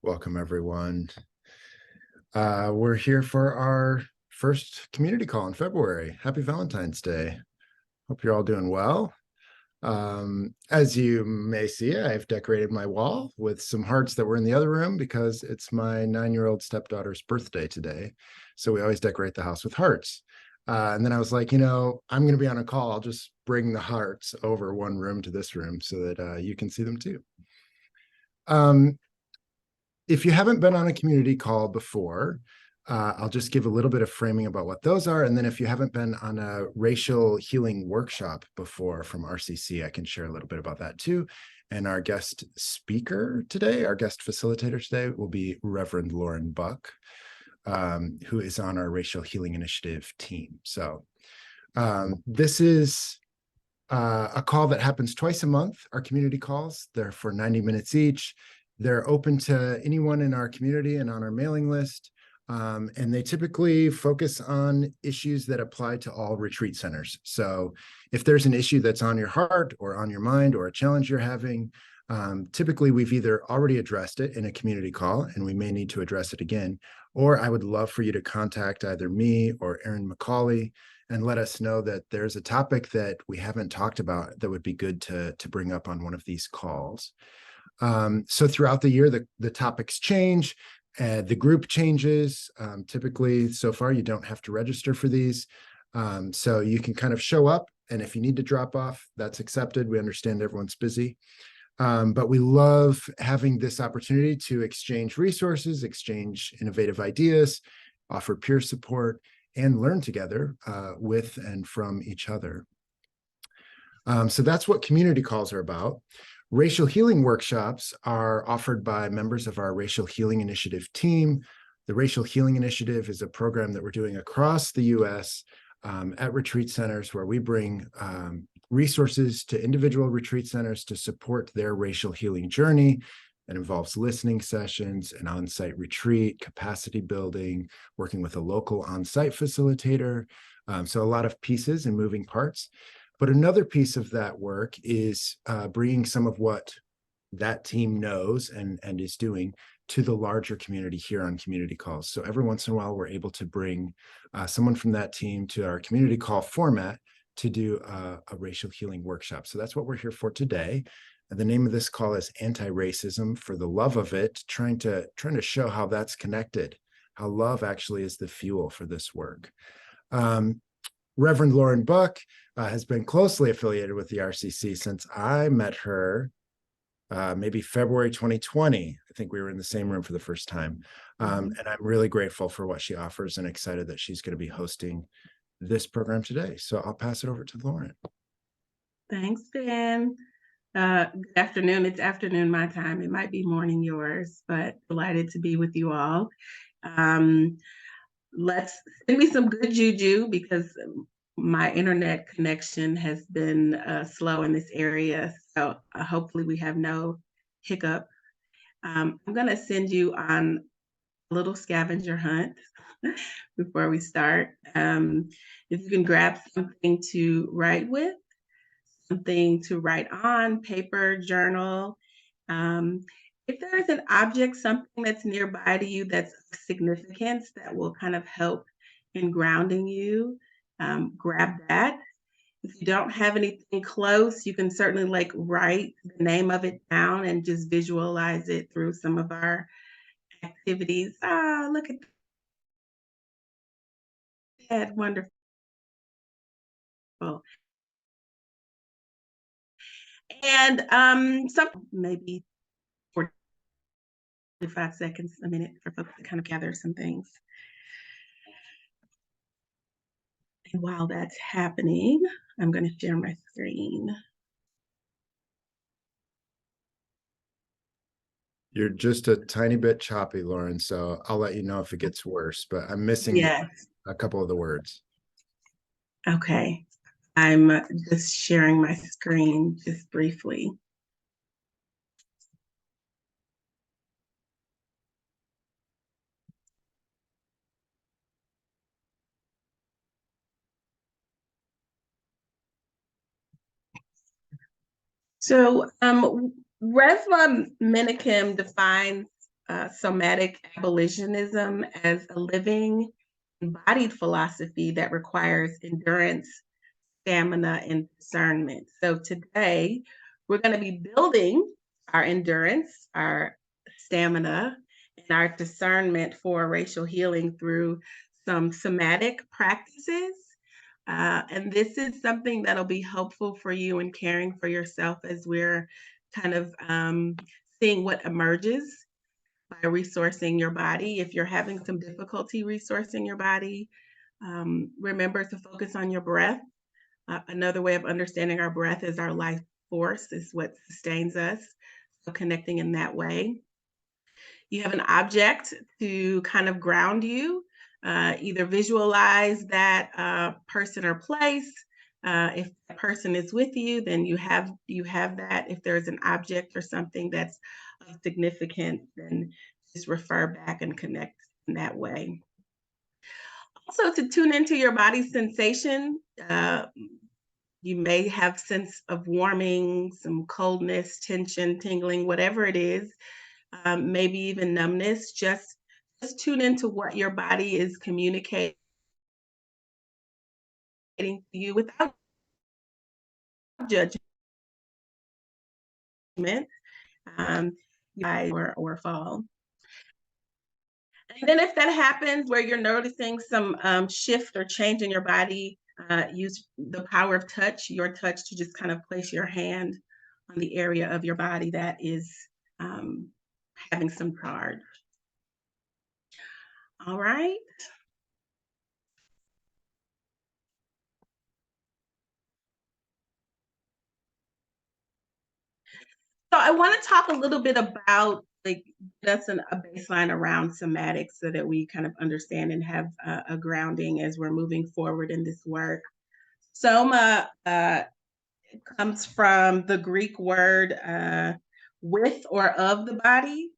Welcome, everyone. We're here for our first community call in February. Happy Valentine's Day. Hope you're all doing well. As you may see, I've decorated my wall with some hearts that were in the other room because it's my 9-year-old stepdaughter's birthday today. So we always decorate the house with hearts. And then I was like, I'm going to be on a call. I'll just bring the hearts over one room to this room so that you can see them too. If you haven't been on a community call before, I'll just give a little bit of framing about what those are. And then if you haven't been on a racial healing workshop before from RCC, I can share a little bit about that too. And our guest speaker today, our guest facilitator today will be Reverend Lorren Buck, who is on our Racial Healing Initiative team. So this is a call that happens twice a month, our community calls. They're for 90 minutes each. They're open to anyone in our community and on our mailing list. And they typically focus on issues that apply to all retreat centers. So if there's an issue that's on your heart or on your mind or a challenge you're having, typically we've either already addressed it in a community call and we may need to address it again, or I would love for you to contact either me or Erin McCauley and let us know that there's a topic that we haven't talked about that would be good to bring up on one of these calls. So throughout the year, the topics change, the group changes. Typically, so far, you don't have to register for these. So you can kind of show up, and if you need to drop off, that's accepted. We understand everyone's busy. But we love having this opportunity to exchange resources, exchange innovative ideas, offer peer support, and learn together with and from each other. So that's what community calls are about. Racial healing workshops are offered by members of our Racial Healing Initiative team. The Racial Healing Initiative is a program that we're doing across the U.S. At retreat centers where we bring resources to individual retreat centers to support their racial healing journey. That involves listening sessions, an on-site retreat, capacity building, working with a local on-site facilitator. So a lot of pieces and moving parts. But another piece of that work is bringing some of what that team knows and is doing to the larger community here on community calls. So every once in a while, we're able to bring someone from that team to our community call format to do a racial healing workshop. So that's what we're here for today. And the name of this call is Antiracism, for the love of it, trying to show how that's connected, how love actually is the fuel for this work. Reverend Lorren Buck has been closely affiliated with the RCC since I met her maybe February 2020. I think we were in the same room for the first time. And I'm really grateful for what she offers and excited that she's going to be hosting this program today. So I'll pass it over to Lorren. Thanks, Ben. Good afternoon. It's afternoon my time. It might be morning yours, but delighted to be with you all. Let's send me some good juju because my internet connection has been slow in this area. So hopefully we have no hiccup. I'm going to send you on a little scavenger hunt before we start. If you can grab something to write with, something to write on, paper, journal. If there is an object, something that's nearby to you that's of significance that will kind of help in grounding you, grab that. If you don't have anything close, you can certainly write the name of it down and just visualize it through some of our activities. Look at that, wonderful. And some maybe 45 seconds, a minute for folks to kind of gather some things. And while that's happening, I'm going to share my screen. You're just a tiny bit choppy, Lorren, so I'll let you know if it gets worse, but I'm missing a couple of the words. Okay. I'm just sharing my screen just briefly. So Resmaa Menakem defines somatic abolitionism as a living, embodied philosophy that requires endurance, stamina, and discernment. So today, we're going to be building our endurance, our stamina, and our discernment for racial healing through some somatic practices. And this is something that'll be helpful for you in caring for yourself as we're kind of seeing what emerges by resourcing your body. If you're having some difficulty resourcing your body, remember to focus on your breath. Another way of understanding our breath is our life force, is what sustains us. So connecting in that way. You have an object to kind of ground you. Either visualize that person or place. If the person is with you, then you have that. If there's an object or something that's of significance, then just refer back and connect in that way. Also, to tune into your body's sensation. You may have sense of warming, some coldness, tension, tingling, whatever it is, maybe even numbness. Just tune into what your body is communicating to you without judgment, um, or fall. And then if that happens where you're noticing some shift or change in your body, use the power of touch, your touch, to just kind of place your hand on the area of your body that is having some charge. All right. So I want to talk a little bit about, like, that's a baseline around somatics so that we kind of understand and have a grounding as we're moving forward in this work. Soma comes from the Greek word with or of the body.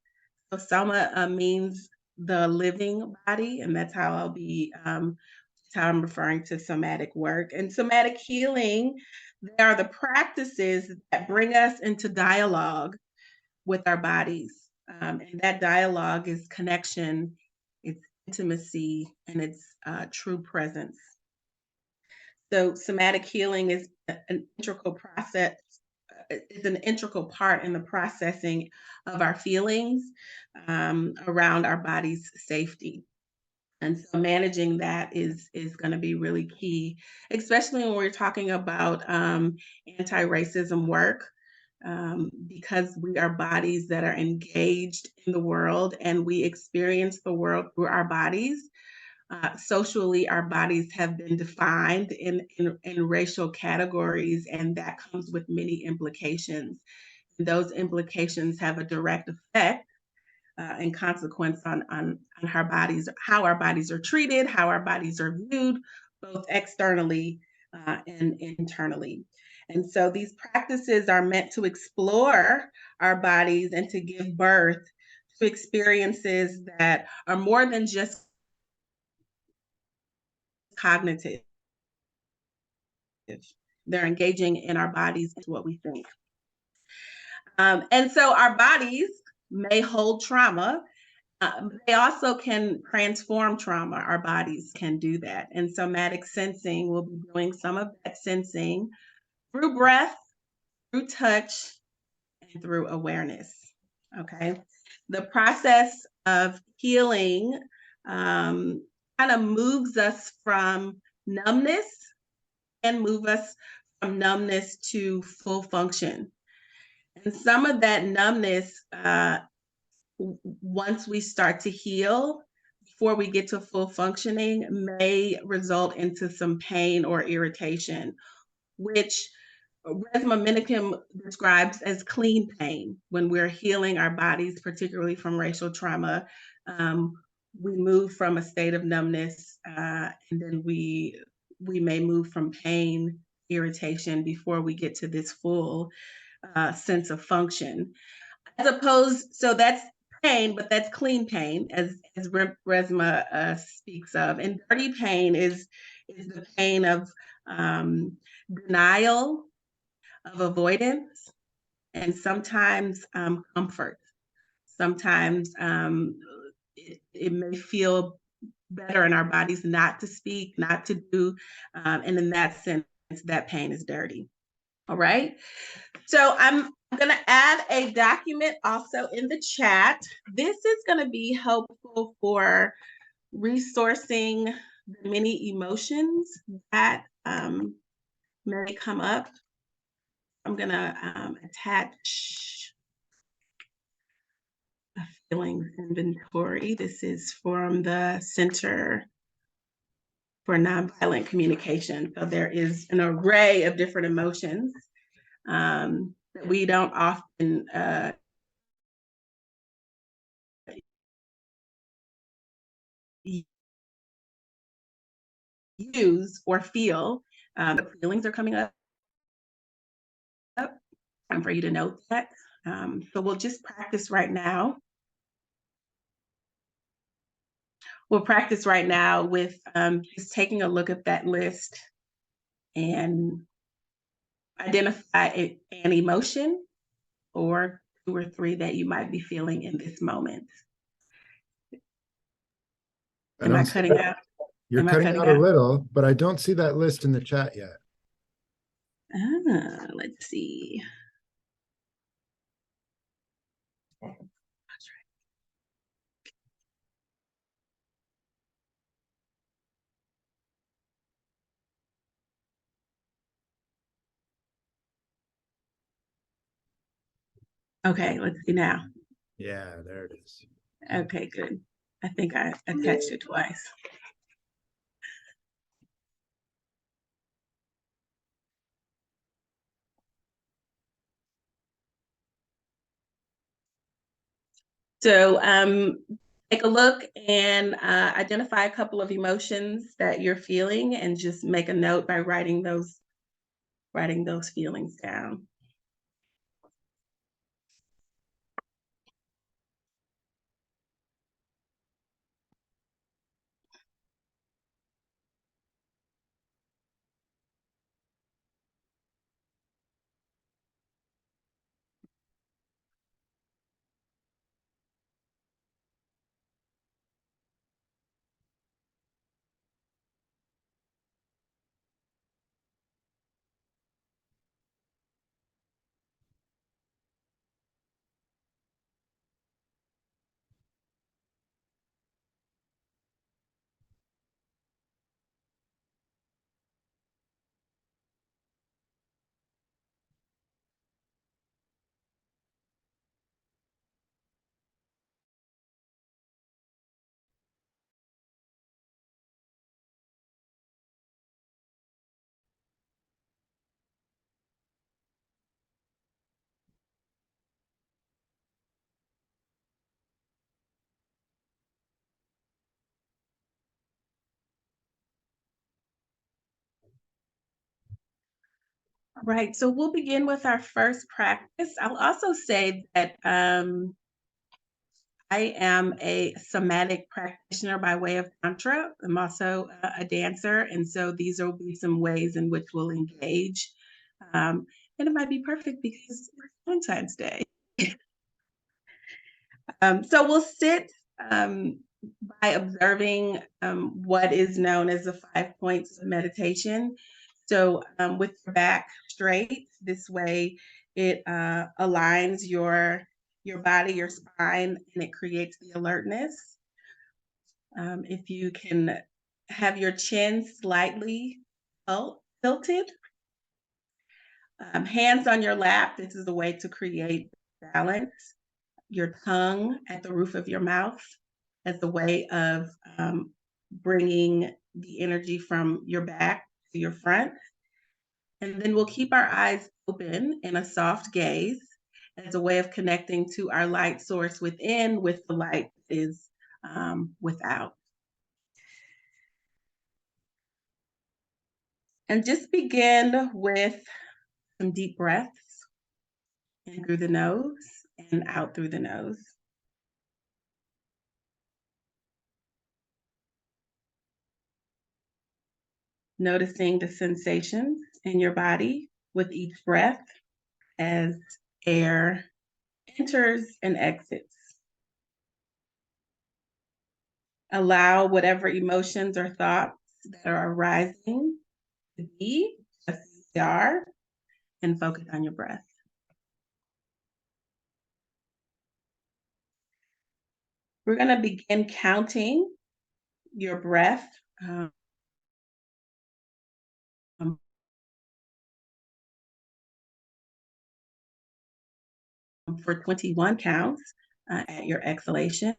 So soma means the living body, and that's how how I'm referring to somatic work. And somatic healing, they are the practices that bring us into dialogue with our bodies. And that dialogue is connection, it's intimacy, and it's true presence. So somatic healing is an integral process, is an integral part in the processing of our feelings around our body's safety. And so managing that is going to be really key, especially when we're talking about anti-racism work, because we are bodies that are engaged in the world and we experience the world through our bodies. Socially, our bodies have been defined in racial categories, and that comes with many implications. And those implications have a direct effect and consequence on how our bodies are treated, how our bodies are viewed, both externally and internally. And so these practices are meant to explore our bodies and to give birth to experiences that are more than just cognitive. They're engaging in our bodies into what we think. And so our bodies may hold trauma. They also can transform trauma. Our bodies can do that. And somatic sensing will be doing some of that sensing through breath, through touch, and through awareness. Okay. The process of healing kind of moves us from numbness and move us from numbness to full function. And some of that numbness, once we start to heal, before we get to full functioning, may result into some pain or irritation, which Resmaa Menakem describes as clean pain. When we're healing our bodies, particularly from racial trauma, we move from a state of numbness, and then we may move from pain, irritation, before we get to this full sense of function. As opposed, so that's pain, but that's clean pain, as Resmaa speaks of. And dirty pain is the pain of denial, of avoidance, and sometimes comfort. Sometimes it may feel better in our bodies not to speak, not to do. And in that sense, that pain is dirty. All right. So I'm going to add a document also in the chat. This is going to be helpful for resourcing the many emotions that may come up. I'm going to attach a feelings inventory. This is from the Center for Nonviolent Communication. So there is an array of different emotions that we don't often use or feel. Feelings are coming up. Time for you to note that. So we'll just practice right now. We'll practice right now with just taking a look at that list and identify an emotion or 2 or 3 that you might be feeling in this moment. Am I cutting out? You're cutting out a little, but I don't see that list in the chat yet. Let's see. Okay, let's see now. Yeah, there it is. Okay, good. I think I attached it twice. So take a look and identify a couple of emotions that you're feeling and just make a note by writing those feelings down. All right, so we'll begin with our first practice. I'll also say that I am a somatic practitioner by way of Tantra. I'm also a dancer, and so these will be some ways in which we'll engage. And it might be perfect because it's Valentine's Day. So we'll sit by observing what is known as the 5 points of meditation. So with your back straight, this way it aligns your body, your spine, and it creates the alertness. If you can have your chin slightly tilted, hands on your lap, this is a way to create balance. Your tongue at the roof of your mouth as a way of bringing the energy from your back to your front. And then we'll keep our eyes open in a soft gaze as a way of connecting to our light source within with the light that is without. And just begin with some deep breaths in through the nose and out through the nose. Noticing the sensations in your body with each breath as air enters and exits. Allow whatever emotions or thoughts that are arising to be just as they are, and focus on your breath. We're going to begin counting your breath for 21 counts at your exhalation,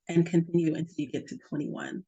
and continue until you get to 21.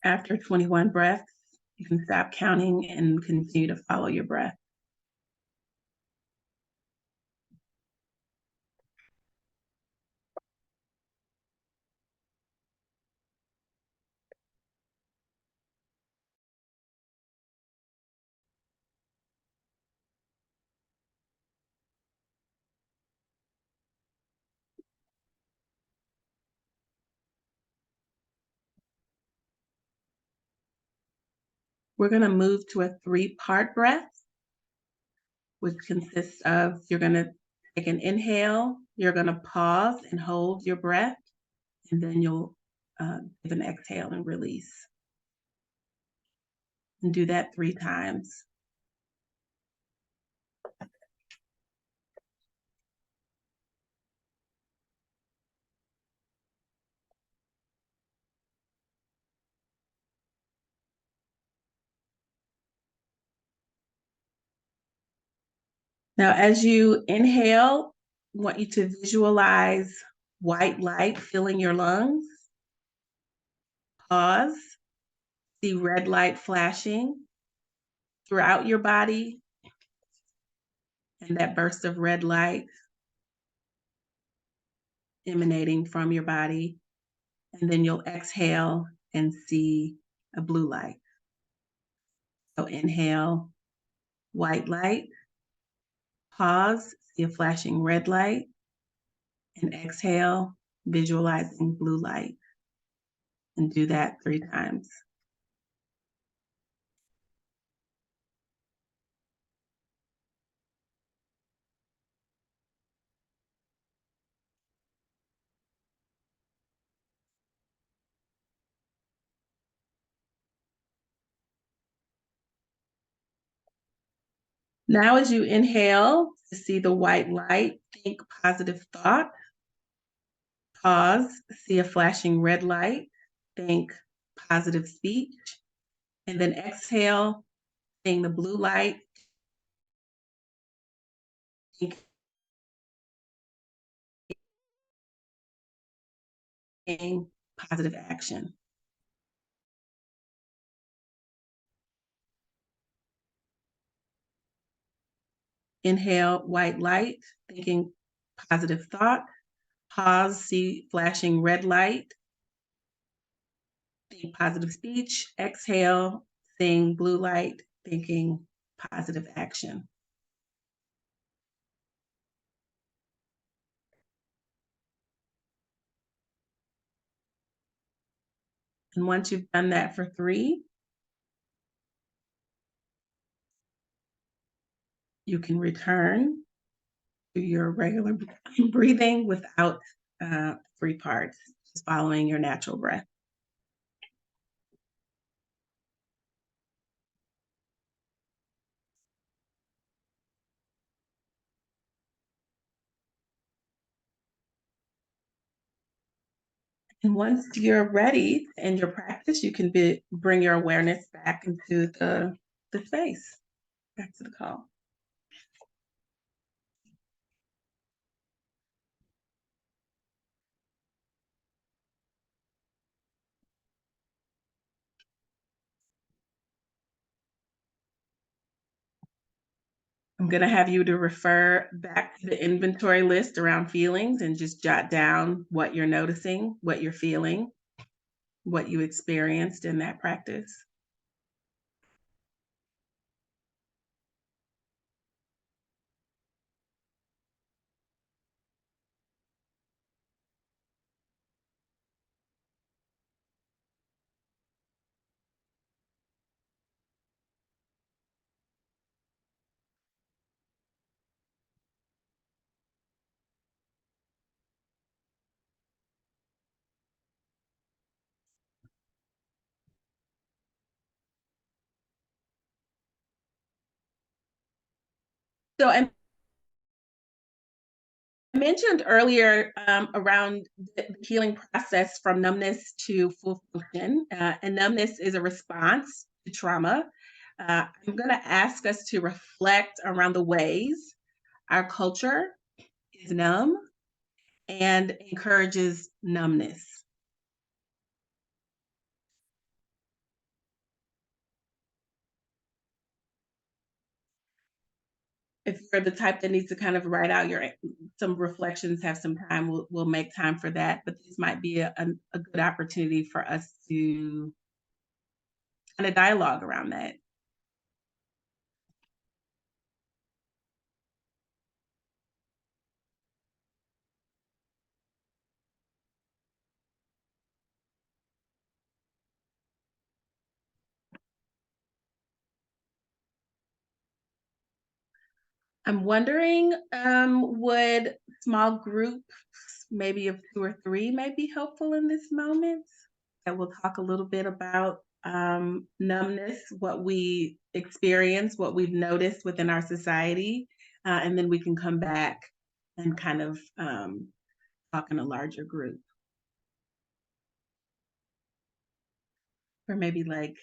After 21 breaths, you can stop counting and continue to follow your breath. We're going to move to a 3-part breath, which consists of, you're going to take an inhale, you're going to pause and hold your breath, and then you'll give an exhale and release. And do that 3 times. Now, as you inhale, I want you to visualize white light filling your lungs. Pause, see red light flashing throughout your body, and that burst of red light emanating from your body. And then you'll exhale and see a blue light. So inhale, white light. Pause, see a flashing red light. And exhale, visualizing blue light. And do that 3 times. Now, as you inhale to see the white light, think positive thought. Pause, see a flashing red light, think positive speech. And then exhale, seeing the blue light, thinking positive action. Inhale, white light, thinking positive thought. Pause, see flashing red light. Think positive speech. Exhale, seeing blue light, thinking positive action. And once you've done that for 3, you can return to your regular breathing without 3 parts, just following your natural breath. And once you're ready in your practice, you can bring your awareness back into the space, back to the call. I'm going to have you to refer back to the inventory list around feelings and just jot down what you're noticing, what you're feeling, what you experienced in that practice. So I mentioned earlier around the healing process from numbness to full function, and numbness is a response to trauma. I'm going to ask us to reflect around the ways our culture is numb and encourages numbness. If you're the type that needs to kind of write out some reflections, have some time, we'll make time for that. But this might be a good opportunity for us to kind of dialogue around that. I'm wondering, would small groups, maybe of 2 or 3, may be helpful in this moment? And we'll talk a little bit about numbness, what we experience, what we've noticed within our society, and then we can come back and kind of talk in a larger group. For maybe like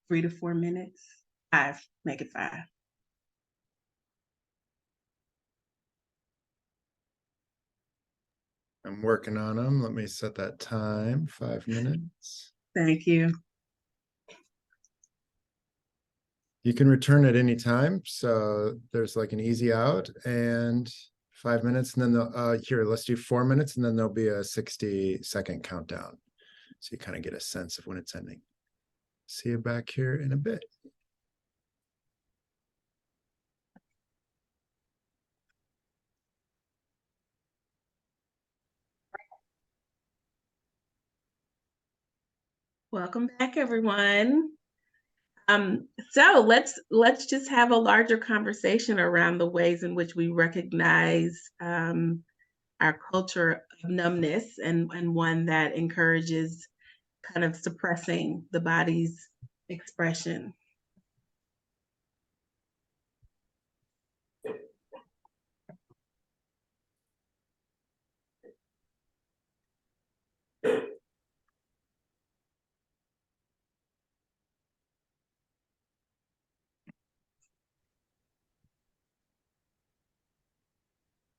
3 to 4 minutes. 5, make it 5. I'm working on them. Let me set that time, 5 minutes. Thank you. You can return at any time. So there's like an easy out and 5 minutes. And then here, let's do 4 minutes and then there'll be a 60-second countdown. So you kind of get a sense of when it's ending. See you back here in a bit. Welcome back, everyone. So let's just have a larger conversation around the ways in which we recognize our culture of numbness and one that encourages kind of suppressing the body's expression.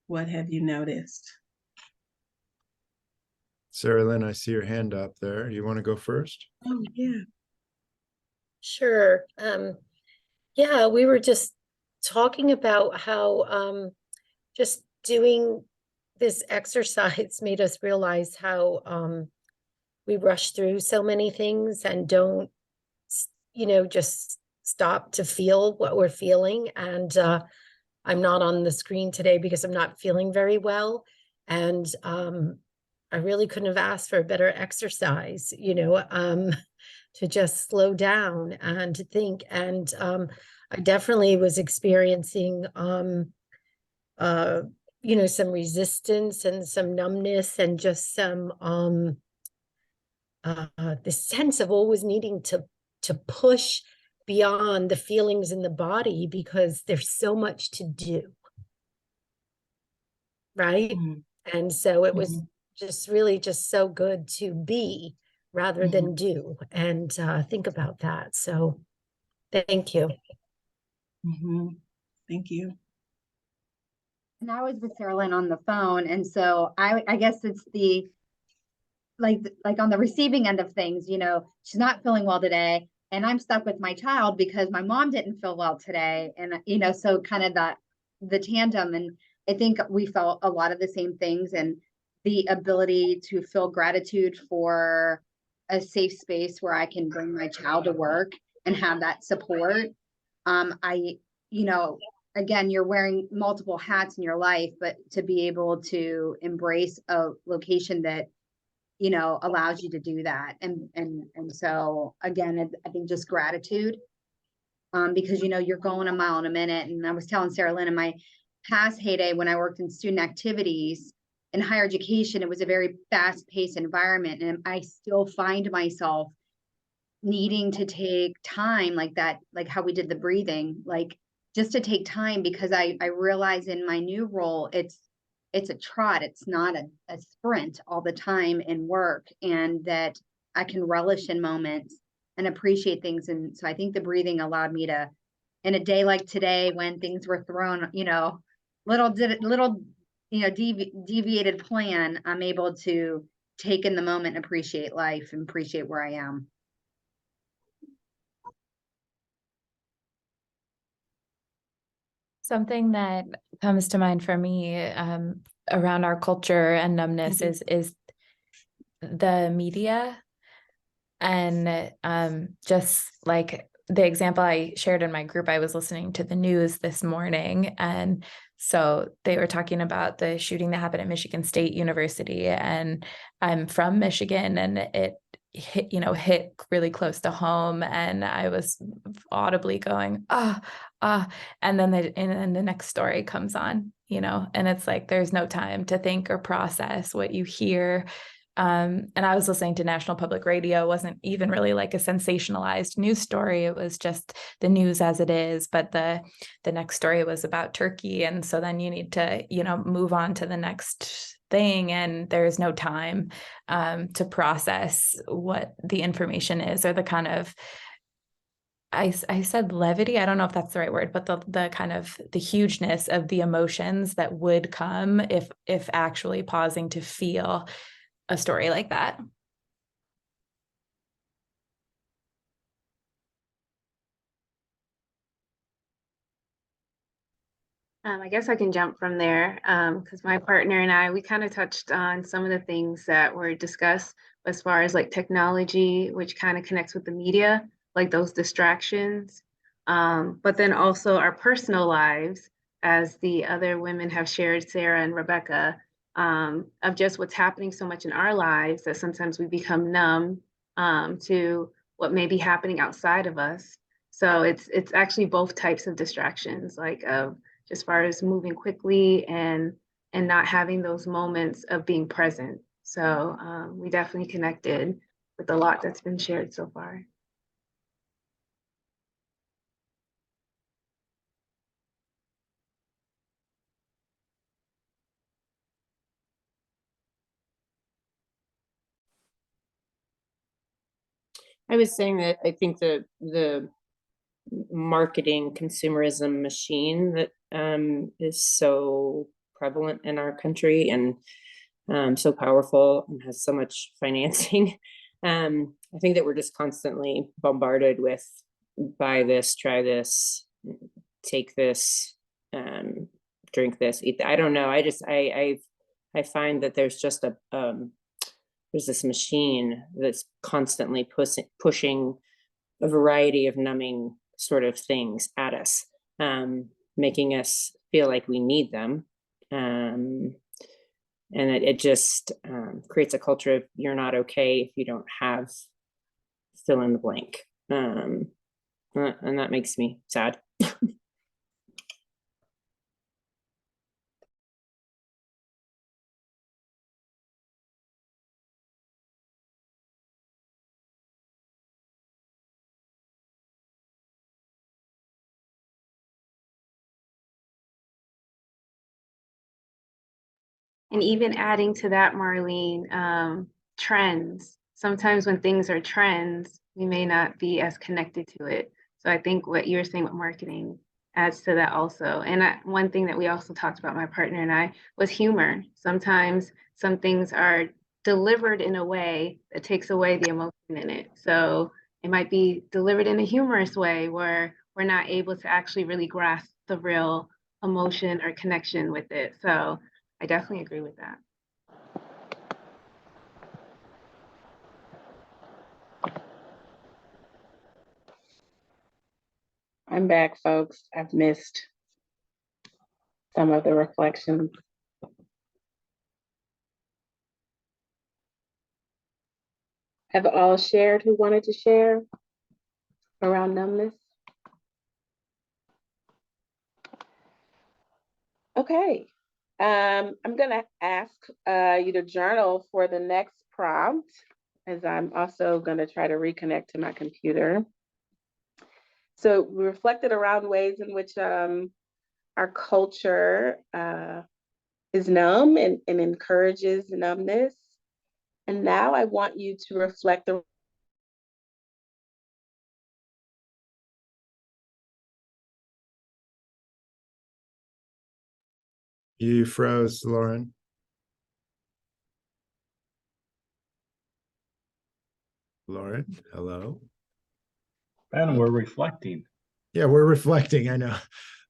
What have you noticed? Sarah Lynn, I see your hand up there. You want to go first? Oh, yeah. Sure. Yeah, we were just talking about how just doing this exercise made us realize how we rush through so many things and don't, just stop to feel what we're feeling. And I'm not on the screen today because I'm not feeling very well. And I really couldn't have asked for a better exercise, to just slow down and to think. And I definitely was experiencing, some resistance and some numbness and just some this sense of always needing to push beyond the feelings in the body because there's so much to do, right? Mm-hmm. And so it was Mm-hmm. just really just so good to be rather Mm-hmm. than do and think about that. So thank you. Mm-hmm. Thank you. And I was with Sarah Lynn on the phone, and so I guess it's the like on the receiving end of things, she's not feeling well today, and I'm stuck with my child because my mom didn't feel well today, and so kind of the tandem. And I think we felt a lot of the same things, and the ability to feel gratitude for a safe space where I can bring my child to work and have that support. I, again, you're wearing multiple hats in your life, but to be able to embrace a location that allows you to do that. And so again, I think just gratitude, because you're going a mile in a minute. And I was telling Sarah Lynn, in my past heyday when I worked in student activities in higher education, it was a very fast-paced environment, and I still find myself needing to take time like that, like how we did the breathing, like just to take time, because I realize in my new role, it's a trot. It's not a sprint all the time in work, and that I can relish in moments and appreciate things. And so I think the breathing allowed me to, in a day like today, when things were thrown, deviated plan, I'm able to take in the moment and appreciate life and appreciate where I am. Something that comes to mind for me around our culture and numbness is the media. And just like the example I shared in my group, I was listening to the news this morning, and so they were talking about the shooting that happened at Michigan State University, and I'm from Michigan, and it hit really close to home, and I was audibly going, and then the next story comes on, and it's like there's no time to think or process what you hear. And I was listening to National Public Radio. It wasn't even really like a sensationalized news story. It was just the news as it is. But the next story was about Turkey. And so then you need to, move on to the next thing. And there's no time to process what the information is, or the kind of, I said levity. I don't know if that's the right word, but the kind of the hugeness of the emotions that would come if actually pausing to feel a story like that. I guess I can jump from there because my partner and I, we kind of touched on some of the things that were discussed as far as like technology, which kind of connects with the media, like those distractions. But then also our personal lives, as the other women have shared, Sarah and Rebecca, of just what's happening so much in our lives that sometimes we become numb to what may be happening outside of us. So it's actually both types of distractions, like as far as moving quickly and not having those moments of being present. So we definitely connected with a lot that's been shared so far. I was saying that I think the marketing consumerism machine that is so prevalent in our country and so powerful and has so much financing. I think that we're just constantly bombarded with buy this, try this, take this, drink this, eat that. I don't know. I've I find that there's just there's this machine that's constantly pushing a variety of numbing sort of things at us, making us feel like we need them. And it just creates a culture of you're not okay if you don't have fill in the blank. And that makes me sad. And even adding to that, Marlene, trends. Sometimes when things are trends, we may not be as connected to it. So I think what you're saying with marketing adds to that also. And one thing that we also talked about, my partner and I, was humor. Sometimes some things are delivered in a way that takes away the emotion in it. So it might be delivered in a humorous way where we're not able to actually really grasp the real emotion or connection with it. So I definitely agree with that. I'm back, folks. I've missed some of the reflections. Have all shared who wanted to share around numbness? Okay. I'm gonna ask you to journal for the next prompt, as I'm also gonna try to reconnect to my computer. So we reflected around ways in which our culture is numb and encourages numbness. And now I want you to reflect You froze, Lorren. Lorren, hello. And we're reflecting. Yeah, we're reflecting. I know.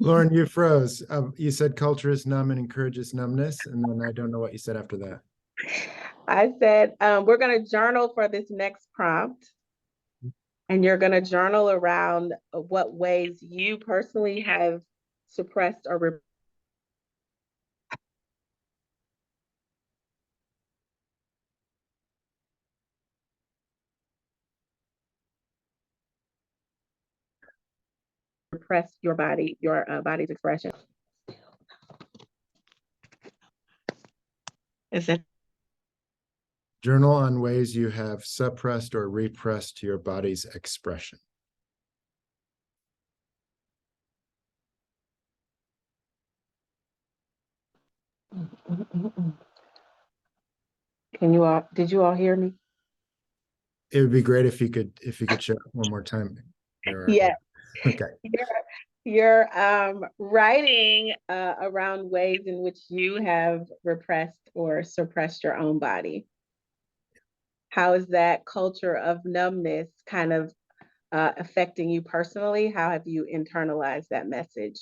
Lorren, you froze. You said culture is numb and encourages numbness, and then I don't know what you said after that. I said, we're going to journal for this next prompt. And you're going to journal around what ways you personally have suppressed or repressed your body's expression. Is it? Journal on ways you have suppressed or repressed your body's expression. Did you all hear me? It would be great if you could share one more time. Yeah. Okay. You're writing around ways in which you have repressed or suppressed your own body. How is that culture of numbness kind of affecting you personally? How have you internalized that message?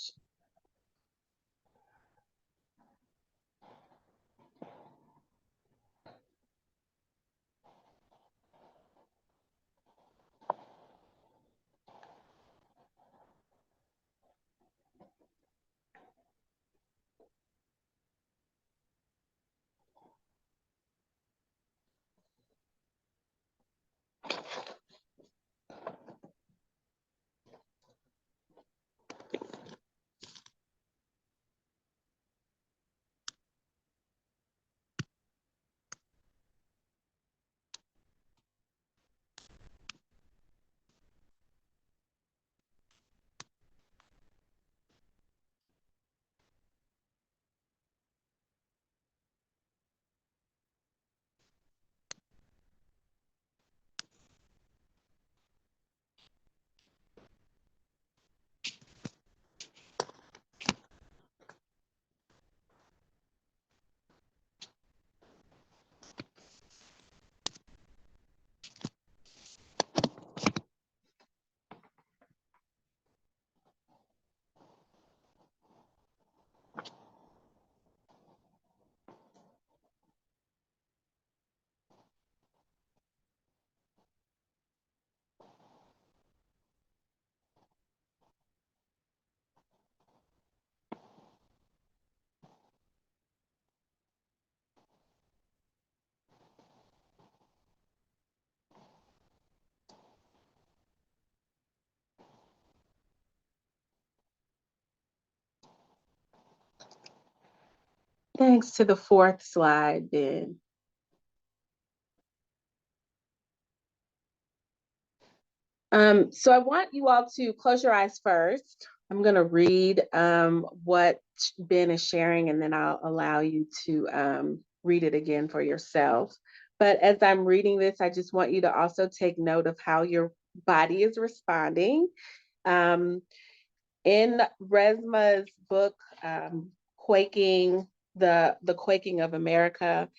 Thanks to the fourth slide, Ben. So I want you all to close your eyes first. I'm going to read what Ben is sharing, and then I'll allow you to read it again for yourself. But as I'm reading this, I just want you to also take note of how your body is responding. In Resmaa's book, Quaking, the Quaking of America,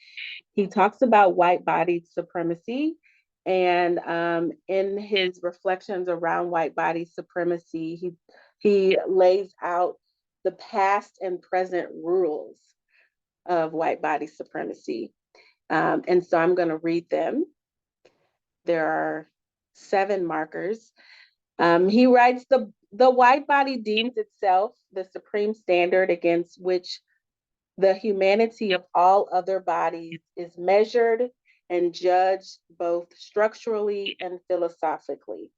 he talks about white-bodied supremacy. And in his reflections around white-bodied supremacy, he lays out the past and present rules of white-body supremacy. And so I'm going to read them. There are 7 markers. He writes, the white body deems itself the supreme standard against which the humanity of all other bodies is measured and judged both structurally and philosophically.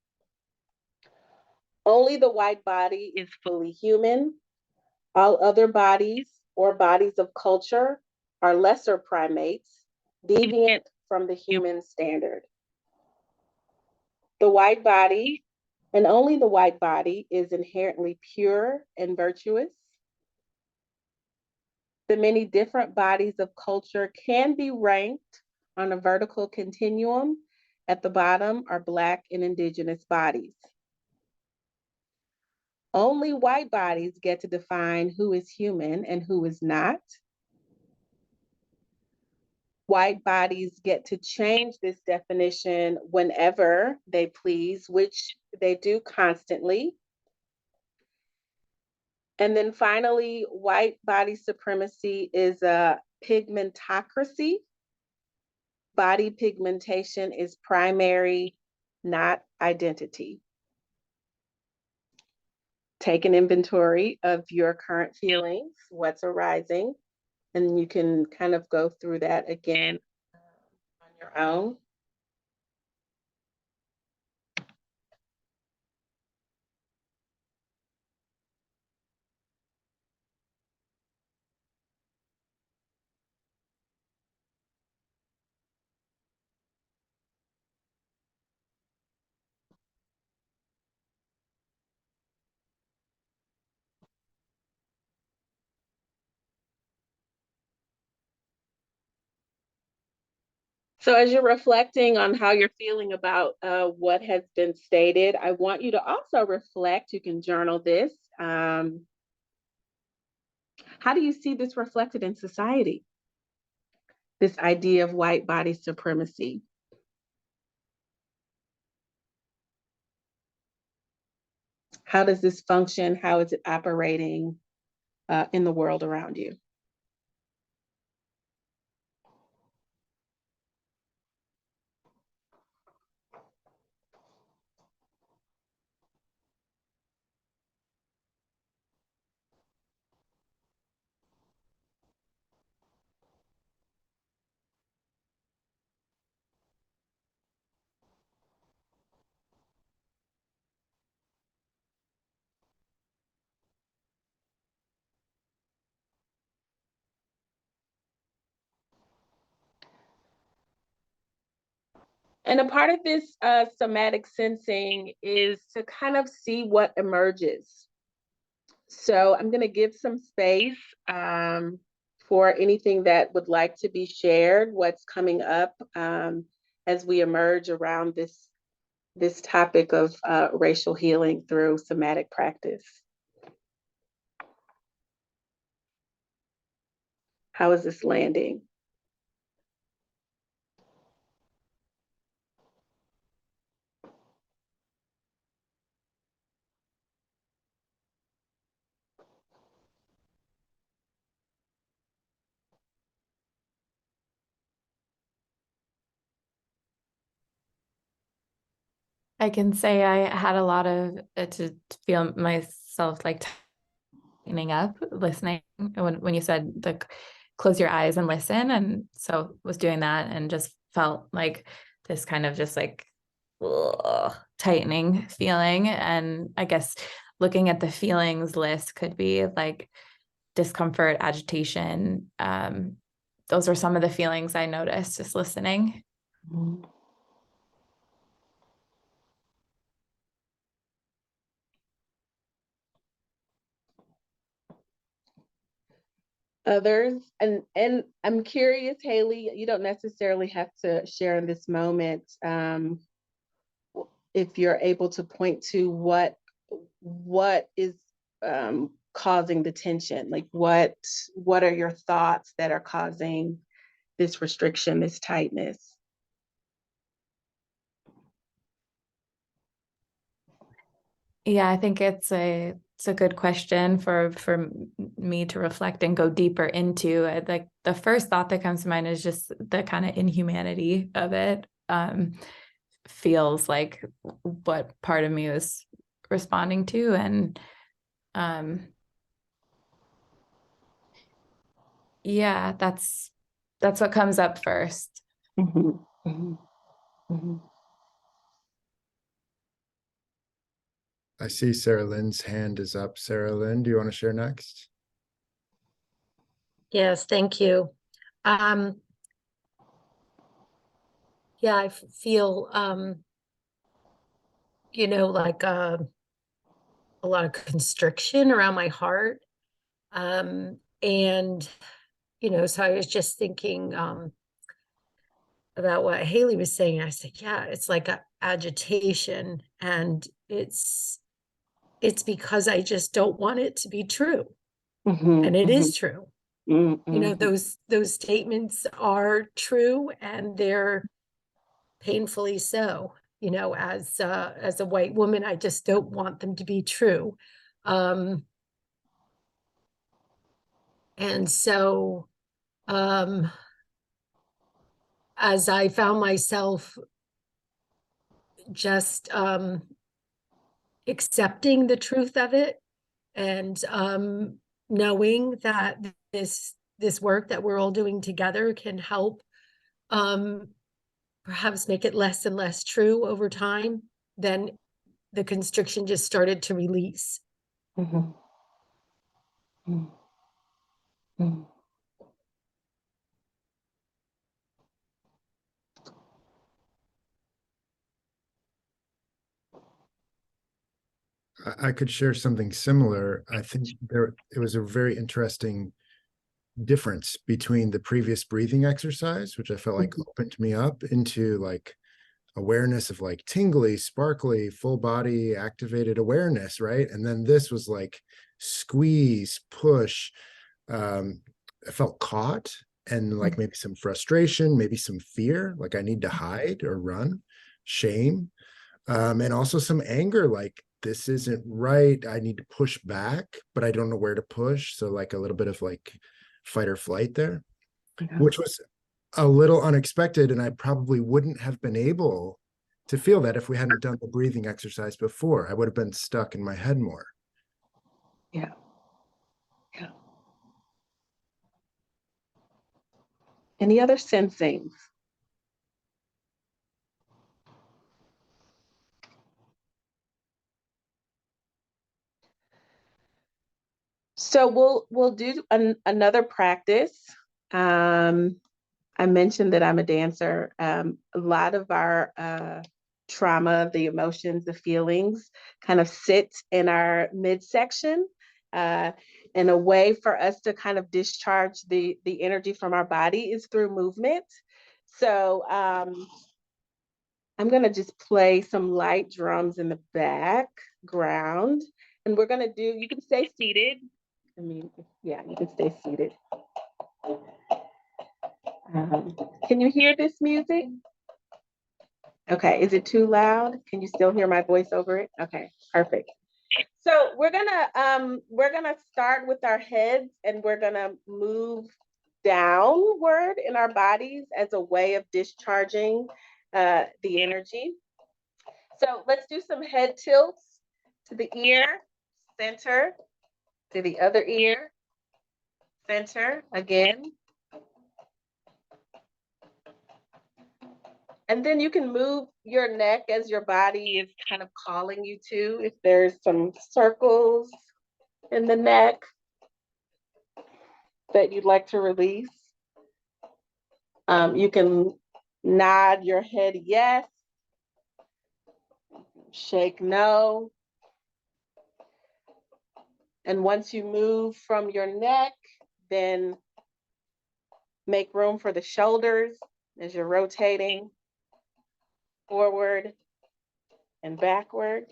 Only the white body is fully human. All other bodies or bodies of culture are lesser primates, deviant from the human standard. The white body, and only the white body, is inherently pure and virtuous. The many different bodies of culture can be ranked on a vertical continuum. At the bottom are Black and Indigenous bodies. Only white bodies get to define who is human and who is not. White bodies get to change this definition whenever they please, which they do constantly. And then finally, white body supremacy is a pigmentocracy. Body pigmentation is primary, not identity. Take an inventory of your current feelings, what's arising, and you can kind of go through that again on your own. So as you're reflecting on how you're feeling about what has been stated, I want you to also reflect. You can journal this. How do you see this reflected in society? This idea of white body supremacy. How does this function? How is it operating in the world around you? And a part of this somatic sensing is to kind of see what emerges. So I'm going to give some space for anything that would like to be shared, what's coming up as we emerge around this topic of racial healing through somatic practice. How is this landing? I can say I had a lot of to feel myself like tightening up, listening when you said the close your eyes and listen, and so was doing that and just felt like this kind of just like tightening feeling. And I guess looking at the feelings list could be like discomfort, agitation. Those are some of the feelings I noticed just listening. Others, and I'm curious, Haley, you don't necessarily have to share in this moment, if you're able to point to what is causing the tension, like what are your thoughts that are causing this restriction, this tightness? Yeah, I think it's a good question for me to reflect and go deeper into. Like the first thought that comes to mind is just the kind of inhumanity of it. Feels like what part of me was responding to, and yeah, that's what comes up first. Mm-hmm. Mm-hmm. Mm-hmm. I see Sarah Lynn's hand is up. Sarah Lynn, do you want to share next? Yes, thank you. Yeah, I feel, like a lot of constriction around my heart. And, so I was just thinking about what Haley was saying. I said, yeah, it's like a agitation, and it's because I just don't want it to be true. Mm-hmm. And it Mm-hmm. is true. Mm-hmm. Those statements are true, and they're painfully so. As a white woman, I just don't want them to be true. And so as I found myself just accepting the truth of it, and knowing that this work that we're all doing together can help perhaps make it less and less true over time, then the constriction just started to release. Mm-hmm. Mm-hmm. I could share something similar. I think it was a very interesting difference between the previous breathing exercise, which I felt like opened me up into like awareness of like tingly, sparkly, full body activated awareness, right? And then this was like squeeze, push. I felt caught, and like maybe some frustration, maybe some fear, like I need to hide or run, shame, and also some anger, like this isn't right. I need to push back, but I don't know where to push. So like a little bit of like fight or flight there, which was a little unexpected. And I probably wouldn't have been able to feel that if we hadn't done the breathing exercise before. I would have been stuck in my head more. Yeah. Yeah. Any other sensings? So we'll do another practice. I mentioned that I'm a dancer. A lot of our trauma, the emotions, the feelings kind of sit in our midsection. And a way for us to kind of discharge the energy from our body is through movement. So I'm gonna just play some light drums in the background. And we're gonna do, you can stay seated. I mean, yeah, you can stay seated. Can you hear this music? Okay, is it too loud? Can you still hear my voice over it? Okay, perfect. So we're gonna start with our heads, and we're gonna move downward in our bodies as a way of discharging the energy. So let's do some head tilts to the ear, center, to the other ear, center again. And then you can move your neck as your body is kind of calling you to. If there's some circles in the neck, that you'd like to release. You can nod your head yes, shake no. And once you move from your neck, then make room for the shoulders as you're rotating forward and backward.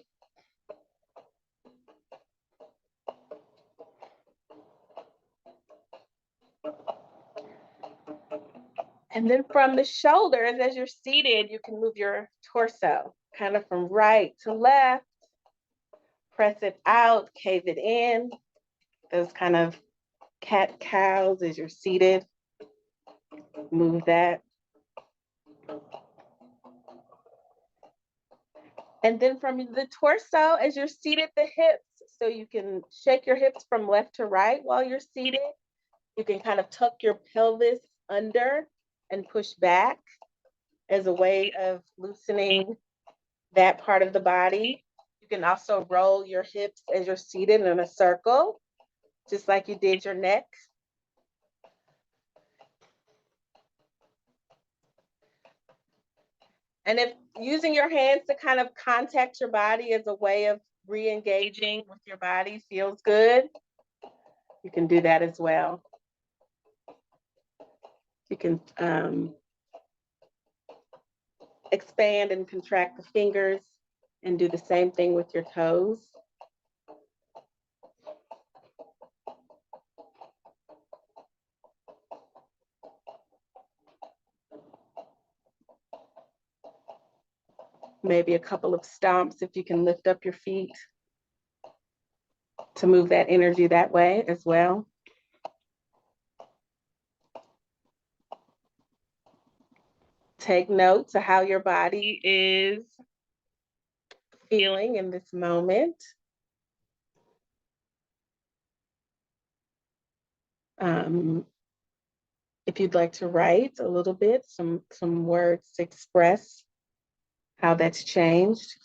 And then from the shoulders, as you're seated, you can move your torso kind of from right to left. Press it out, cave it in. Those kind of cat cows as you're seated. Move that. And then from the torso, as you're seated, the hips. So you can shake your hips from left to right while you're seated. You can kind of tuck your pelvis under and push back as a way of loosening that part of the body. You can also roll your hips as you're seated in a circle, just like you did your neck. And if using your hands to kind of contact your body as a way of re-engaging with your body feels good, you can do that as well. You can expand and contract the fingers and do the same thing with your toes. Maybe a couple of stomps if you can lift up your feet to move that energy that way as well. Take note to how your body is feeling in this moment. If you'd like to write a little bit, some words to express how that's changed.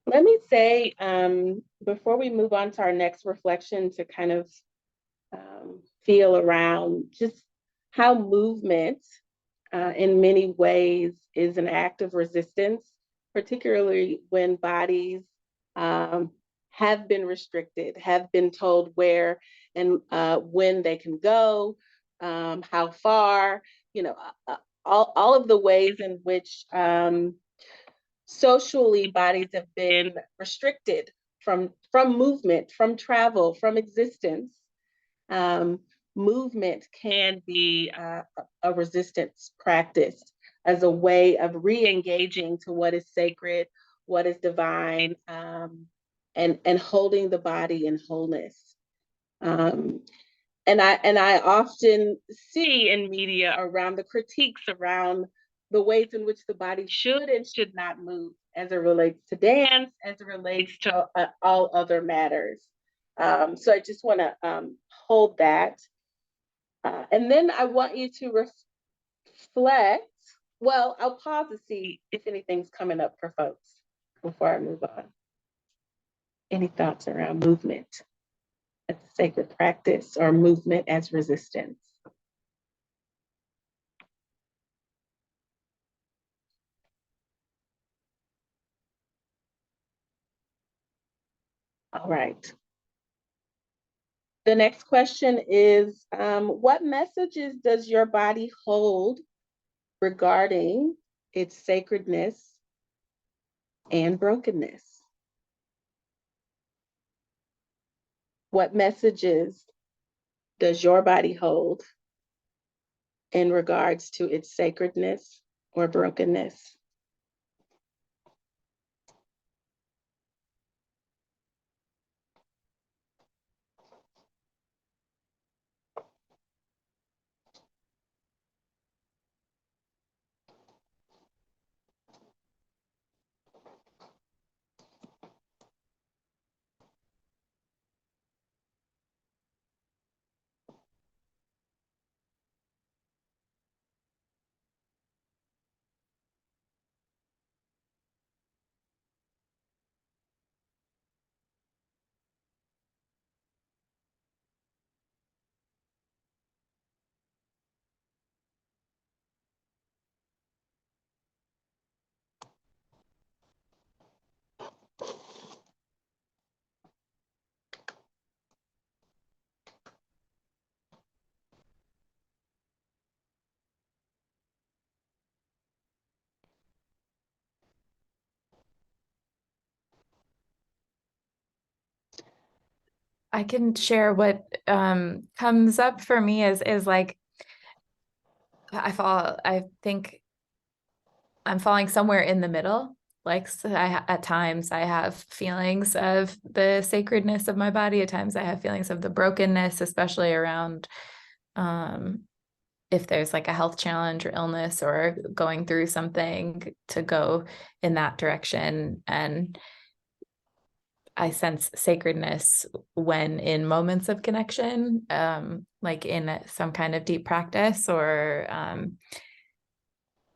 Let me say, before we move on to our next reflection, to kind of feel around just how movement in many ways is an act of resistance, particularly when bodies have been restricted, have been told where and when they can go, how far, all of the ways in which socially bodies have been restricted from movement, from travel, from existence. Movement can be a resistance practice as a way of re-engaging to what is sacred, what is divine, and holding the body in wholeness. And I often see in media around the critiques around the ways in which the body should and should not move as it relates to dance, as it relates to all other matters. So I just want to hold that. And then I want you to reflect. Well, I'll pause to see if anything's coming up for folks before I move on. Any thoughts around movement as a sacred practice or movement as resistance? All right. The next question is, what messages does your body hold regarding its sacredness and brokenness? What messages does your body hold in regards to its sacredness or brokenness? I can share what comes up for me is like I think I'm falling somewhere in the middle. Like so at times I have feelings of the sacredness of my body. At times I have feelings of the brokenness, especially around if there's like a health challenge or illness or going through something, to go in that direction. And I sense sacredness when in moments of connection, like in some kind of deep practice or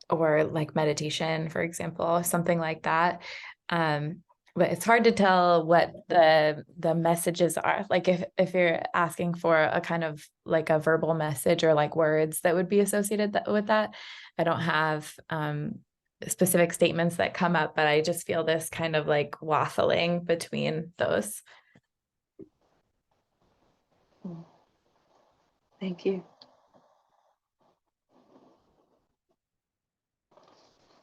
like meditation, for example, something like that. But it's hard to tell what the messages are. Like if you're asking for a kind of like a verbal message or like words that would be associated with that, I don't have specific statements that come up, but I just feel this kind of like waffling between those. Thank you.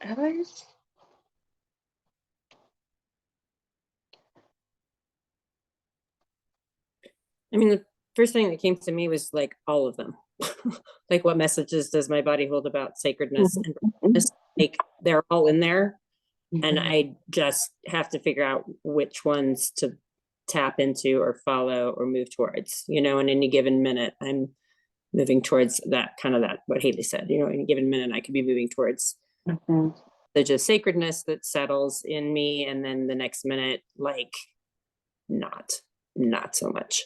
Others? I mean, the first thing that came to me was like all of them. Like, what messages does my body hold about sacredness and brokenness? Like, they're all in there. And I just have to figure out which ones to tap into or follow or move towards, in any given minute. I'm moving towards that what Haley said, in a given minute, I could be moving towards the just sacredness that settles in me. And then the next minute, like, not so much.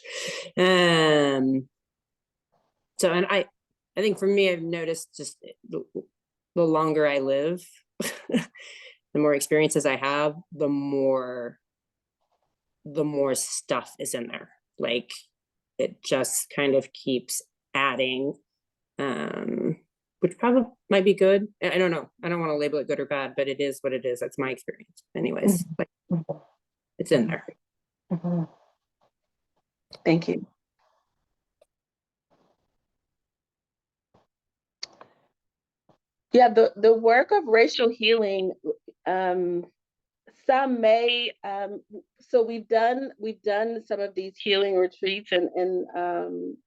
So, and I think for me, I've noticed just the longer I live, the more experiences I have, the more stuff is in there. Like, it just kind of keeps adding, which probably might be good. I don't know. I don't want to label it good or bad, but it is what it is. That's my experience. Anyways, like, it's in there. Thank you. Yeah, the work of racial healing, some may, so we've done some of these healing retreats and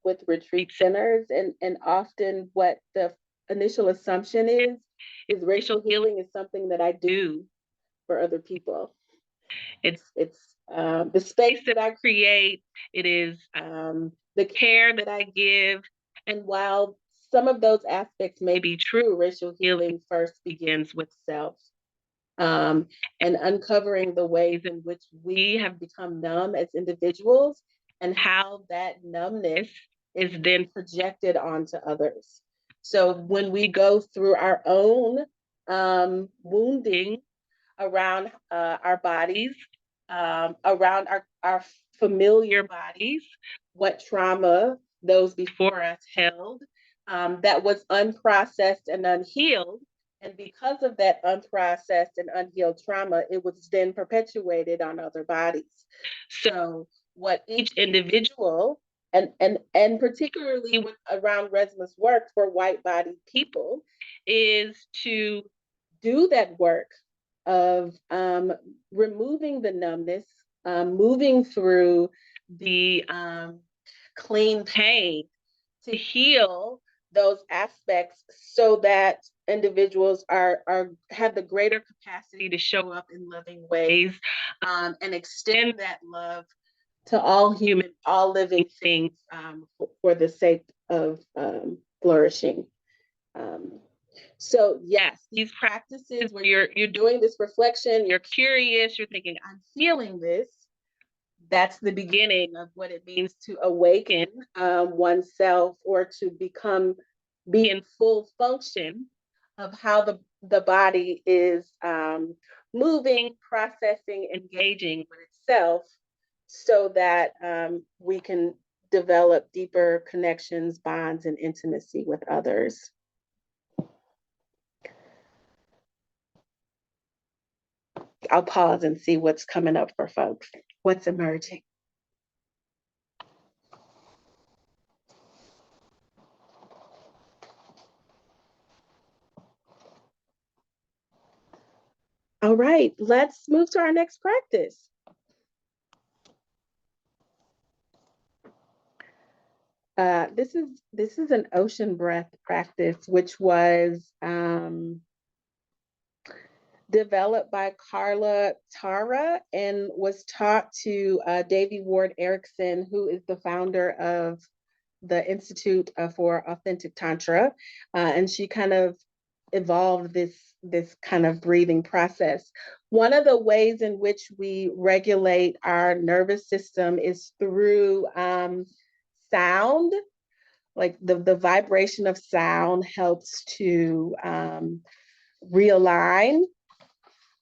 with retreat centers, and often what the initial assumption is racial healing is something that I do for other people. It's the space that I create. It is the care that I give. And while some of those aspects may be true, racial healing first begins with self. And uncovering the ways in which we have become numb as individuals and how that numbness is then projected onto others. So when we go through our own wounding around our bodies, around our familiar bodies, what trauma those before us held that was unprocessed and unhealed. And because of that unprocessed and unhealed trauma, it was then perpetuated on other bodies. So what each individual, and particularly around Resmaa's work for white-bodied people, is to do that work of removing the numbness, moving through the clean pain to heal those aspects so that individuals have the greater capacity to show up in loving ways and extend that love to all living things for the sake of flourishing. So yes, these practices where you're doing this reflection, you're curious, you're thinking, I'm feeling this. That's the beginning of what it means to awaken oneself, or to be in full function of how the body is moving, processing, engaging with itself, so that we can develop deeper connections, bonds, and intimacy with others. I'll pause and see what's coming up for folks. What's emerging? All right, let's move to our next practice. This is an ocean breath practice, which was developed by Carla Tara and was taught to Davy Ward Erickson, who is the founder of the Institute for Authentic Tantra, and she kind of evolved this kind of breathing process. One of the ways in which we regulate our nervous system is through sound. Like the vibration of sound helps to realign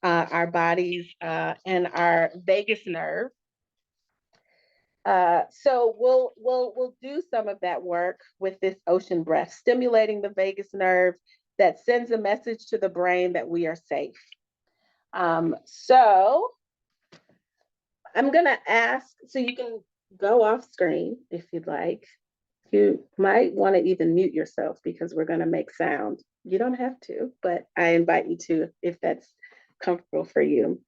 our bodies and our vagus nerve. So we'll do some of that work with this ocean breath, stimulating the vagus nerve that sends a message to the brain that we are safe. So I'm gonna ask, so you can go off screen if you'd like. You might want to even mute yourself because we're gonna make sound. You don't have to, but I invite you to if that's comfortable for you.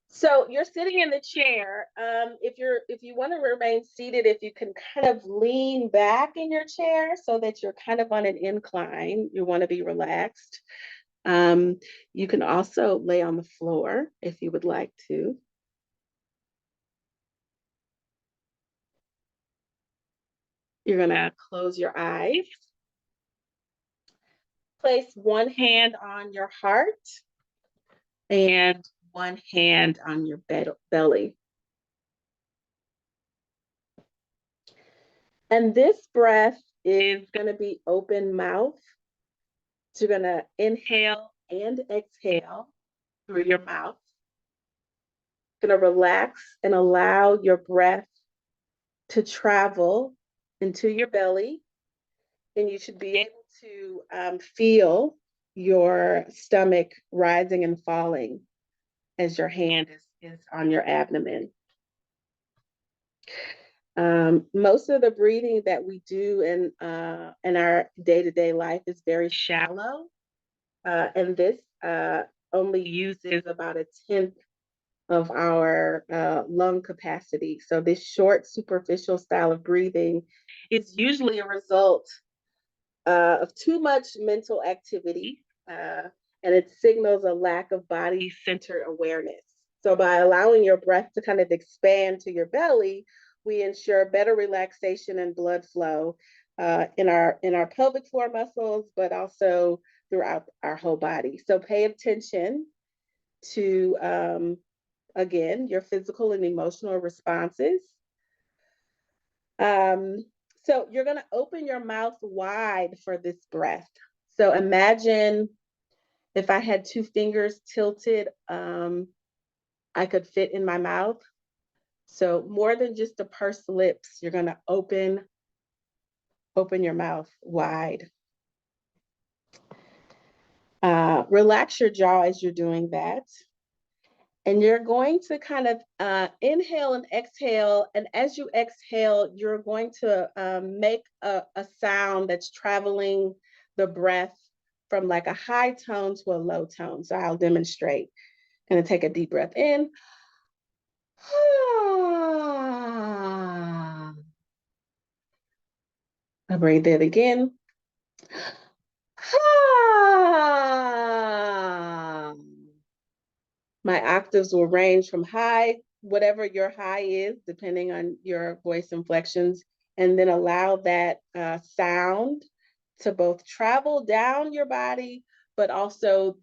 So you're sitting in the chair. If you want to remain seated, if you can kind of lean back in your chair so that you're kind of on an incline, you want to be relaxed. You can also lay on the floor if you would like to. You're gonna close your eyes. Place one hand on your heart and one hand on your belly. And this breath is going to be open mouth. So you're going to inhale and exhale through your mouth. Going to relax and allow your breath to travel into your belly. And you should be able to feel your stomach rising and falling as your hand is on your abdomen. Most of the breathing that we do in our day-to-day life is very shallow, and this only uses about 1/10 of our lung capacity. So this short, superficial style of breathing is usually a result of too much mental activity, and it signals a lack of body-centered awareness. So by allowing your breath to kind of expand to your belly, we ensure better relaxation and blood flow in our pelvic floor muscles, but also throughout our whole body. So pay attention to, again, your physical and emotional responses. So you're going to open your mouth wide for this breath. So imagine if I had 2 fingers tilted, I could fit in my mouth. So more than just the pursed lips, you're going to open your mouth wide. Relax your jaw as you're doing that. And you're going to kind of inhale and exhale. And as you exhale, you're going to make a sound that's traveling the breath from like a high tone to a low tone. So I'll demonstrate. Going to take a deep breath in. I'll breathe it again. My octaves will range from high, whatever your high is, depending on your voice inflections, and then allow that sound to both travel down your body, but also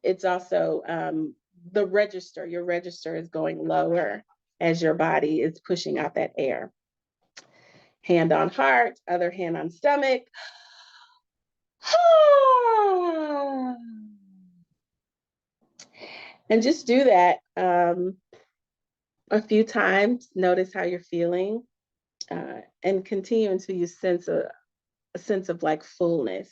it's also the register. Your register is going lower as your body is pushing out that air. Hand on heart, other hand on stomach. And just do that a few times. Notice how you're feeling, and continue until you sense a sense of like fullness.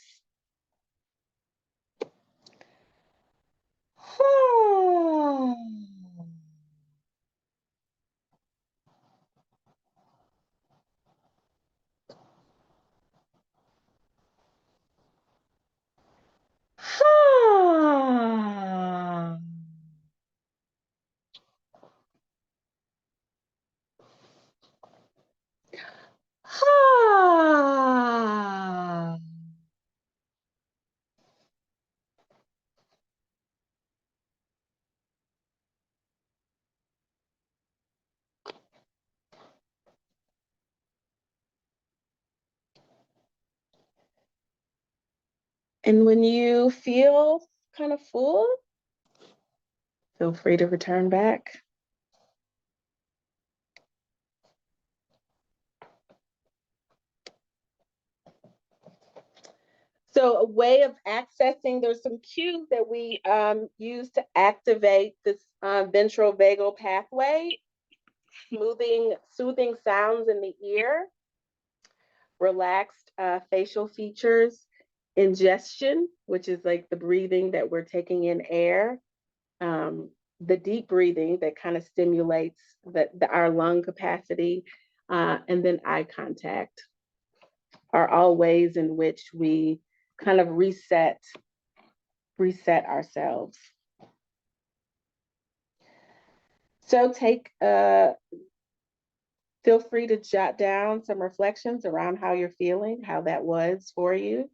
And when you feel kind of full, feel free to return back. So a way of accessing, there's some cues that we use to activate this ventral vagal pathway, soothing sounds in the ear, relaxed facial features, ingestion, which is like the breathing that we're taking in air, the deep breathing that kind of stimulates our lung capacity, and then eye contact are all ways in which we kind of reset ourselves. So feel free to jot down some reflections around how you're feeling, how that was for you.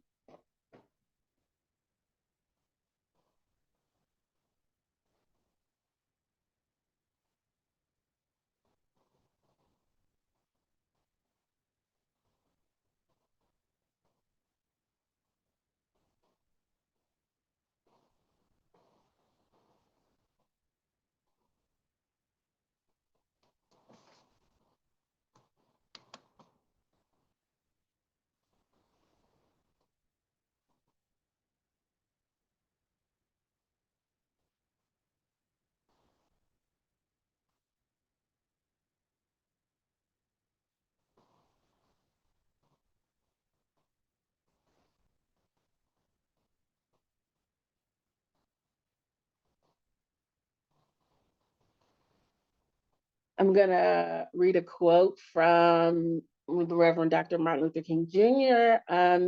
I'm going to read a quote from the Reverend Dr. Martin Luther King Jr.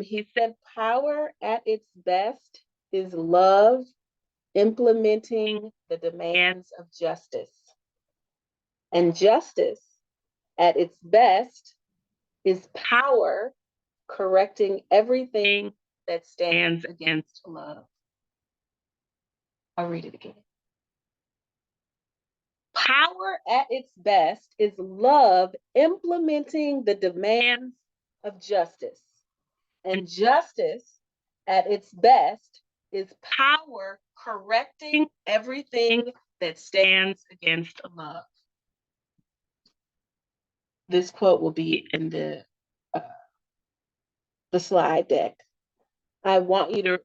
He said, "Power at its best is love implementing the demands of justice. And justice at its best is power correcting everything that stands against love." I'll read it again. Power at its best is love implementing the demands of justice. And justice at its best is power correcting everything that stands against love. This quote will be in the slide deck. I want you to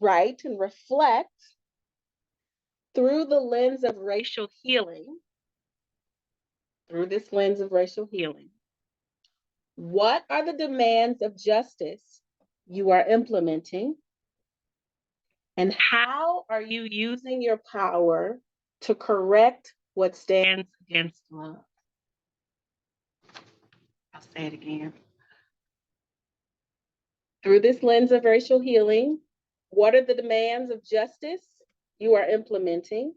write and reflect through the lens of racial healing, what are the demands of justice you are implementing? And how are you using your power to correct what stands against love? I'll say it again. Through this lens of racial healing, what are the demands of justice you are implementing?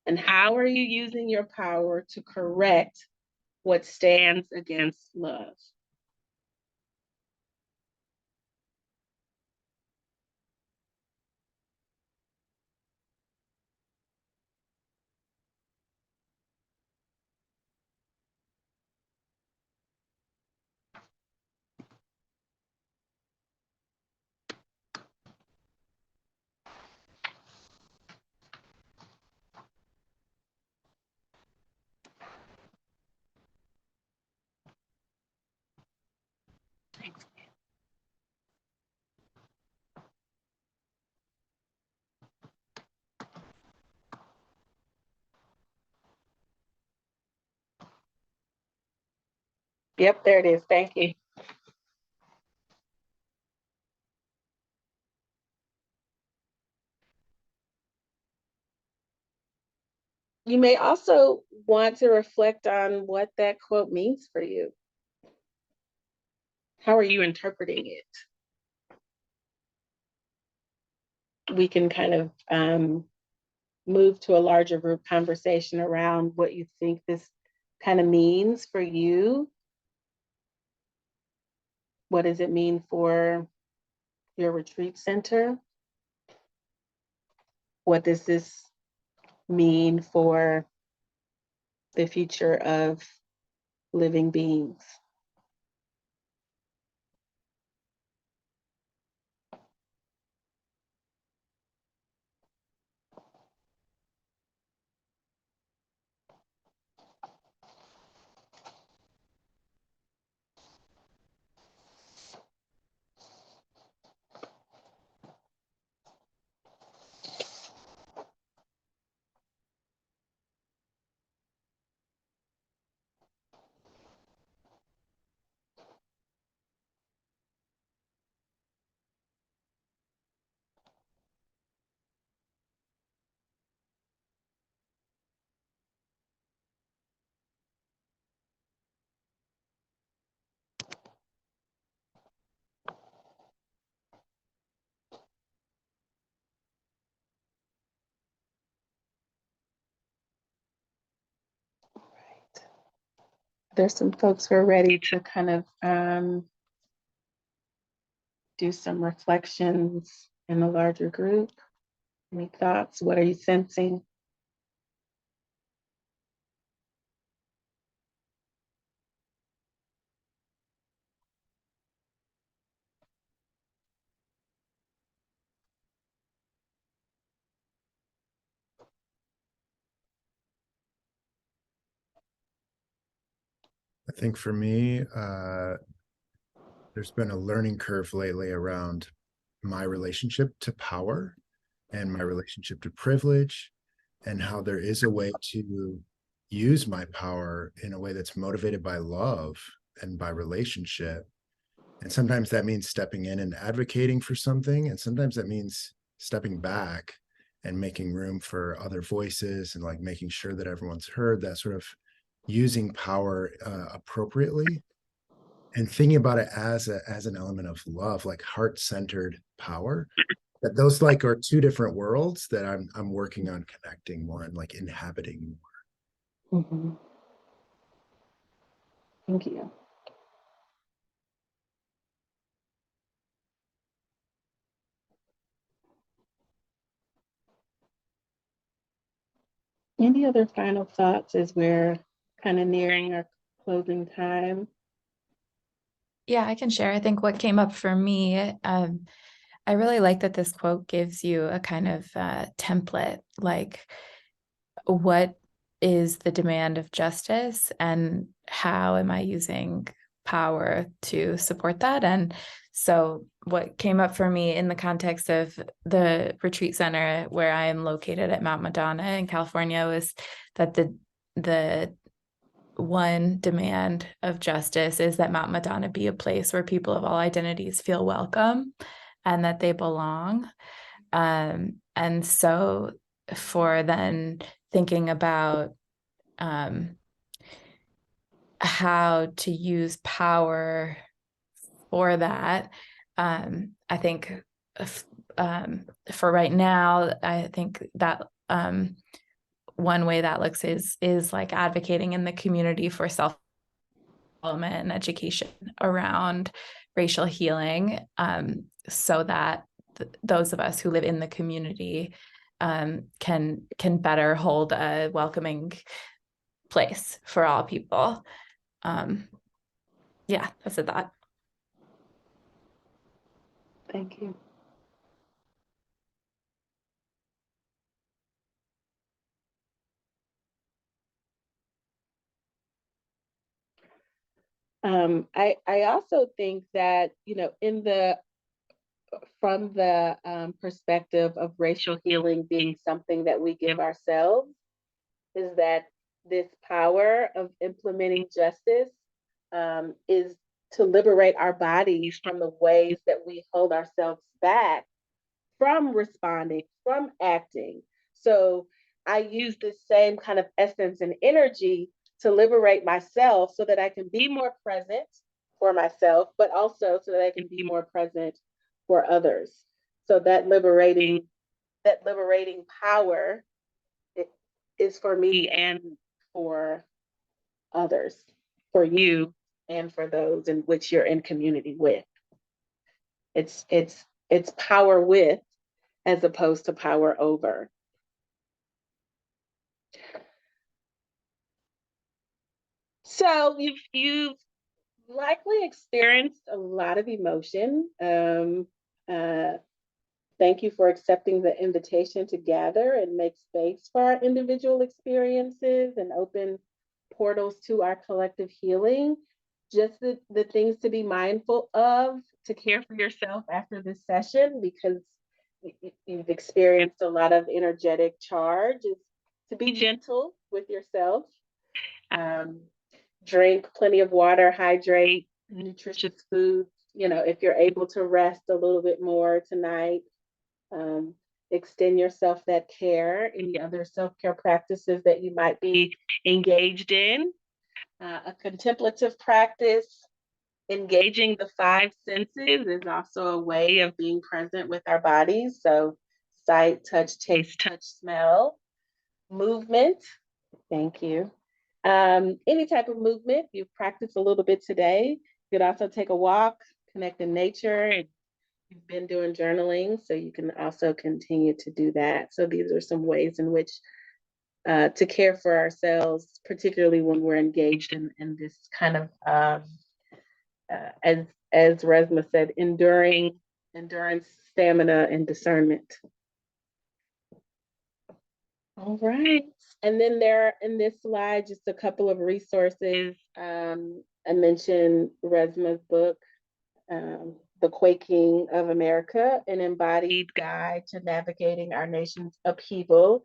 And how are you using your power to correct what stands against love? Yep, there it is. Thank you. You may also want to reflect on what that quote means for you. How are you interpreting it? We can kind of move to a larger group conversation around what you think this kind of means for you. What does it mean for your retreat center? What does this mean for the future of living beings? there's some folks who are ready to kind of do some reflections in the larger group. Any thoughts? What are you sensing? I think for me, there's been a learning curve lately around my relationship to power and my relationship to privilege, and how there is a way to use my power in a way that's motivated by love and by relationship. And sometimes that means stepping in and advocating for something, and sometimes that means stepping back and making room for other voices and like making sure that everyone's heard, that sort of using power appropriately, and thinking about it as an element of love, like heart-centered power. That those like are two different worlds that I'm working on connecting more and like inhabiting more. Mm-hmm. Thank you. Any other final thoughts as we're kind of nearing our closing time? Yeah, I can share. I think what came up for me, I really like that this quote gives you a kind of template, like what is the demand of justice and how am I using power to support that? And so what came up for me in the context of the retreat center where I am located at Mount Madonna in California was that the one demand of justice is that Mount Madonna be a place where people of all identities feel welcome and that they belong. And so for then thinking about how to use power for that, I think for right now, I think that one way that looks is like advocating in the community for self-development and education around racial healing, so that those of us who live in the community can better hold a welcoming place for all people. Yeah, that's a thought. Thank you. I also think that, you know, from the perspective of racial healing being something that we give ourselves, is that this power of implementing justice is to liberate our bodies from the ways that we hold ourselves back from responding, from acting. So I use the same kind of essence and energy to liberate myself so that I can be more present for myself, but also so that I can be more present for others. So that liberating power is for me and for others, for you and for those in which you're in community with. It's power with as opposed to power over. So you've likely experienced a lot of emotion. Thank you for accepting the invitation to gather and make space for our individual experiences and open portals to our collective healing. Just the things to be mindful of, to care for yourself after this session, because you've experienced a lot of energetic charge, is to be gentle with yourself. Drink plenty of water, hydrate, nutritious foods. You know, if you're able to rest a little bit more tonight, extend yourself that care. Any other self-care practices that you might be engaged in? A contemplative practice, engaging the five senses, is also a way of being present with our bodies. So sight, touch, taste, touch, smell. Movement, thank you. Any type of movement, you've practiced a little bit today. You could also take a walk, connect in nature. You've been doing journaling, so you can also continue to do that. So these are some ways in which to care for ourselves, particularly when we're engaged in this kind of, as Resmaa said, endurance, stamina, and discernment. All right. And then there are in this slide just a couple of resources. I mentioned Resmaa's book, The Quaking of America, an embodied guide to navigating our nation's upheaval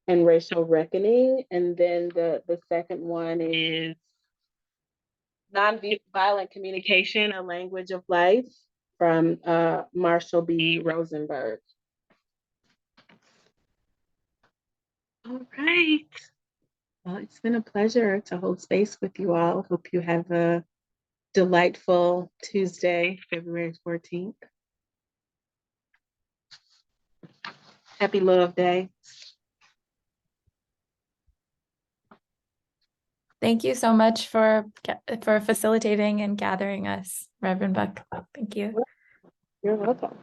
and racial reckoning. And then the second one is Nonviolent Communication, A Language of Life, from Marshall B. Rosenberg. All right. Well, it's been a pleasure to hold space with you all. Hope you have a delightful Tuesday, February 14th. Happy Love Day. Thank you so much for facilitating and gathering us, Reverend Buck. Thank you. You're welcome.